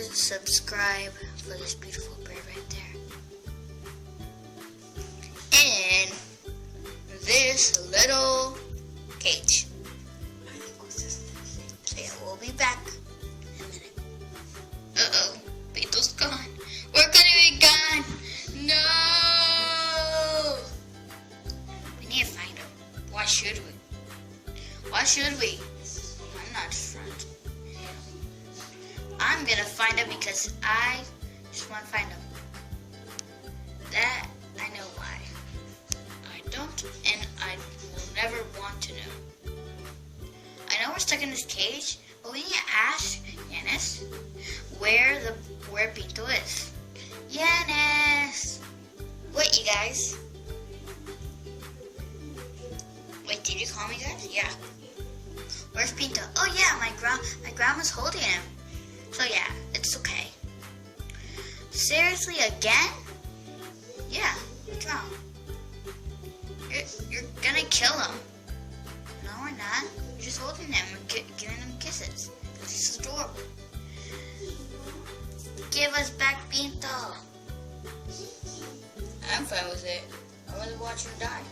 subscribe for this beautiful bird right there. And this little cage. So yeah, we'll be back in a minute. Uh-oh, Pinto's gone. We're gonna be gone. No! We need to find him. Why should we? Why should we? I'm not front. I'm gonna find him because I just want to find him. That I know why. I don't, and I will never want to know. I know we're stuck in this cage, but we need to ask Yanis where Pinto is. Yanis! Wait, you guys. Wait, did you call me, guys? Yeah. Where's Pinto? Oh yeah, my grandma's holding him. So yeah, it's okay. Seriously, again? Yeah, what's wrong? You're gonna kill him. No, we're not. We're just holding him and giving him kisses. This is adorable. Give us back Pinto. I'm fine with it. I want to watch him die.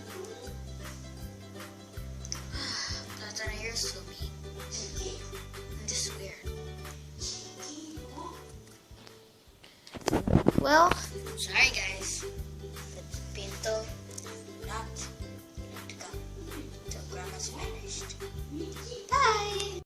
That's not you're so mean. This is weird. Well, sorry guys. But Pinto not to come until Grandma's finished. Bye!